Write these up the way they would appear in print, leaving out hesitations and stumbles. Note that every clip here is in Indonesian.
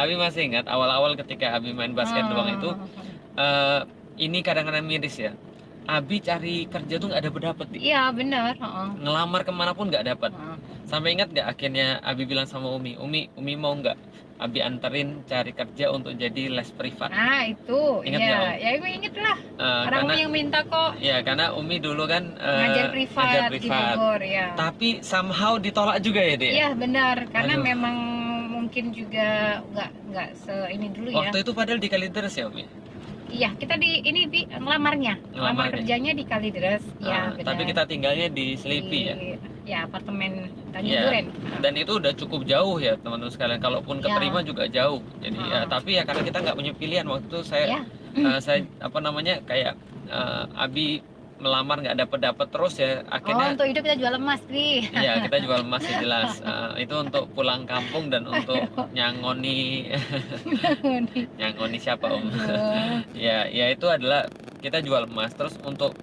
Abi masih ingat awal-awal ketika Abi main basket doang itu, Oh, eh, ini kadang-kadang miris ya. Abi cari kerja tuh nggak dapet, Di. iya benar. Heeh. Ngelamar kemana pun nggak dapat. Heeh. Sampai ingat nggak akhirnya Abi bilang sama Umi mau nggak Abi anterin cari kerja untuk jadi les privat. Nah itu, Ingat ya, nggak Om? ya gue inget lah. Orang Karena Umi yang minta kok ya karena Umi dulu kan ngajar ngajar privat di privat, Bogor ya. tapi somehow ditolak juga ya dia. Iya benar, karena Aduh, memang mungkin juga nggak se ini dulu ya. waktu itu padahal di Kalideres ya Umi. Iya, kita di ini Bi, ngelamarnya, ngelamar Ngelamarnya. kerjanya di Kalideres, ya benar. Tapi kita tinggalnya di Selipi ya. Ya apartemen Tanjung Ya, Duren. dan itu udah cukup jauh ya teman-teman sekalian. Kalaupun Ya. keterima juga jauh. Jadi ya, Ah. tapi ya karena kita nggak punya pilihan waktu itu saya Ya. saya apa namanya kayak Abi melamar nggak dapet terus ya Oh, akhirnya untuk hidup kita jual emas Bi. ya kita jual emas ya jelas. Itu untuk pulang kampung dan untuk nyangoni nyangoni siapa Om? Ya itu adalah kita jual emas terus untuk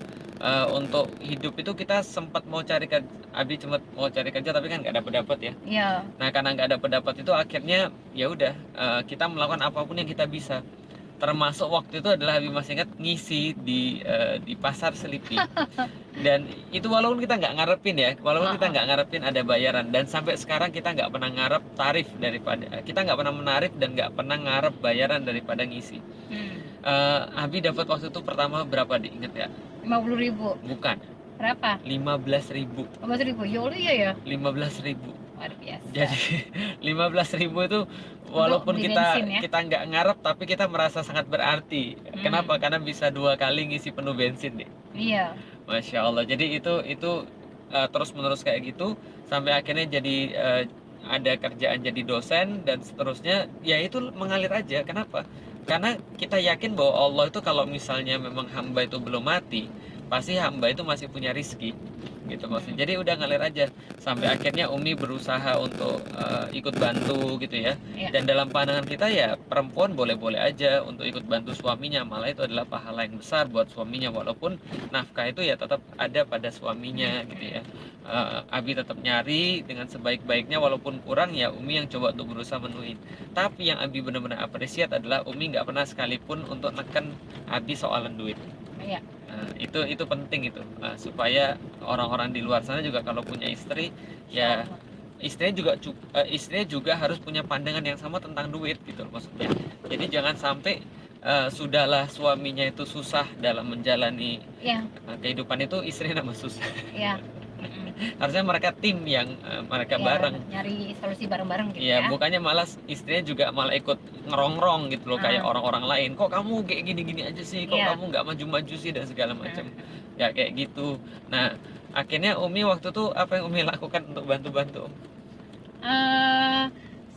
hidup itu kita sempat mau cari kerja, Abi sempat mau cari kerja tapi kan nggak dapet ya. Iya. Nah karena nggak dapet itu akhirnya ya udah kita melakukan apapun yang kita bisa. Termasuk waktu itu adalah Abi masih ingat ngisi di pasar Selipi. Dan itu walaupun kita nggak ngarepin ya, walaupun kita nggak ngarepin ada bayaran dan sampai sekarang kita nggak pernah ngarep tarif daripada kita nggak pernah menarik dan nggak pernah ngarep bayaran daripada ngisi. Abi dapat waktu itu pertama berapa diinget ya? 50.000. Bukan. Berapa? 15.000. 15.000. Ya Allah iya ya. 15.000. Luar biasa. Jadi 15.000 itu walaupun beli kita bensin, ya? kita nggak ngarep tapi kita merasa sangat berarti. Kenapa? Karena bisa 2 kali ngisi penuh bensin deh. Iya. Masya Allah. Jadi itu terus menerus kayak gitu sampai akhirnya jadi ada kerjaan jadi dosen dan seterusnya. Ya itu mengalir aja. Kenapa? Karena kita yakin bahwa Allah itu kalau misalnya memang hamba itu belum mati, pasti hamba itu masih punya rizki gitu maksudnya. Jadi udah ngalir aja sampai akhirnya Umi berusaha untuk ikut bantu gitu ya. Iya. Dan dalam pandangan kita ya perempuan boleh-boleh aja untuk ikut bantu suaminya, malah itu adalah pahala yang besar buat suaminya walaupun nafkah itu ya tetap ada pada suaminya gitu ya. Abi tetap nyari dengan sebaik-baiknya walaupun kurang ya Umi yang coba untuk berusaha menuhin. Tapi yang Abi benar-benar apresiat adalah Umi nggak pernah sekalipun untuk neken Abi soalan duit. Iya. Itu penting itu supaya orang-orang di luar sana juga kalau punya istri ya istrinya juga harus punya pandangan yang sama tentang duit gitu maksudnya. Jadi jangan sampai sudahlah suaminya itu susah dalam menjalani Iya. kehidupan itu istrinya nambah susah. Iya. Harusnya mereka tim yang mereka Ya, bareng. nyari solusi bareng-bareng gitu Iya, ya. bukannya malah istrinya juga malah ikut ngerongrong gitu loh kayak Ah. orang-orang lain. Kok kamu kayak gini-gini aja sih? Kok Iya. kamu nggak maju-maju sih dan segala macam. Ya kayak gitu. Nah, akhirnya Umi waktu itu apa yang Umi lakukan untuk bantu-bantu?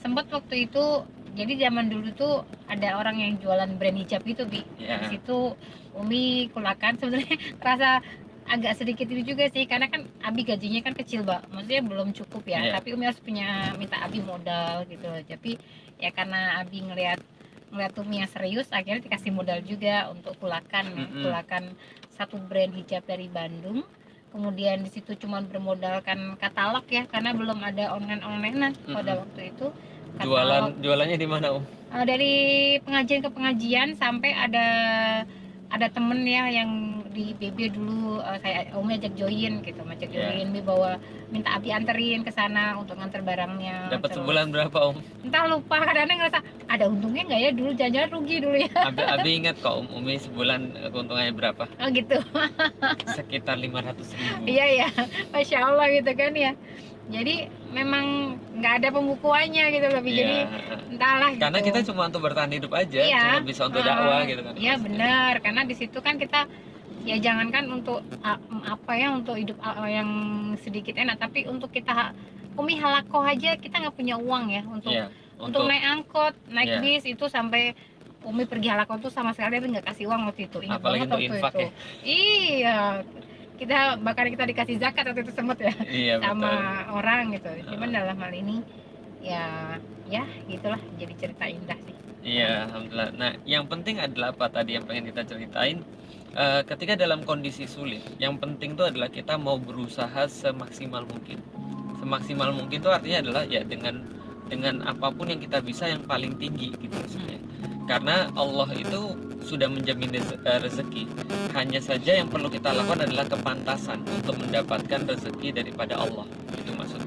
Sempat waktu itu, jadi zaman dulu tuh ada orang yang jualan brand hijab gitu Bi. Ya. Di situ Umi kulakan sebenarnya rasa agak sedikit itu juga sih karena kan Abi gajinya kan kecil Mbak, maksudnya belum cukup ya. Iya. Tapi Umi harus minta Abi modal gitu. Tapi ya karena Abi ngelihat Umi yang serius, akhirnya dikasih modal juga untuk kulakan kulakan satu brand hijab dari Bandung. Kemudian di situ cuma bermodalkan katalog ya karena belum ada online-onlinean pada waktu itu. Jualannya di mana Om? Dari pengajian ke pengajian sampai ada temen ya yang di BB dulu saya Umi ajak join gitu, join bawa minta Abi anterin ke sana untuk nganter barangnya. Dapat sebulan berapa Om? Entah lupa, kadang-kadang ngerasa ada untungnya nggak ya dulu, jangan-jangan rugi dulu ya. Abi ingat kok Umi sebulan keuntungannya berapa? Oh gitu. Sekitar 500.000. Iya ya, Masya Allah gitu kan ya. Jadi memang nggak ada pembukuannya gitu loh. Iya. Jadi entahlah. Karena gitu. kita cuma untuk bertahan hidup aja, Iya. cuma bisa untuk dakwah gitu kan. Iya benar, karena di situ kan kita ya jangankan untuk apa ya untuk hidup yang sedikit enak, tapi untuk kita Umi halakoh aja kita nggak punya uang ya untuk Iya, untuk naik angkot, naik Iya. bis itu sampai Umi pergi halakoh tuh sama sekali Abi nggak kasih uang waktu itu. Ingat Apalagi banget untuk waktu infak itu. ya. Iya. Bahkan kita dikasih zakat waktu itu sempat ya. Iya, sama betul. orang gitu. Cuman dalam hal ini ya gitulah, jadi cerita indah sih. Iya, alhamdulillah. Nah, yang penting adalah apa tadi yang pengen kita ceritain? Ketika dalam kondisi sulit, yang penting itu adalah kita mau berusaha semaksimal mungkin. Semaksimal mungkin itu artinya adalah ya dengan dengan apapun yang kita bisa yang paling tinggi gitu maksudnya. Karena Allah itu sudah menjamin rezeki. Hanya saja yang perlu kita lakukan adalah kepantasan untuk mendapatkan rezeki daripada Allah. Itu maksudnya.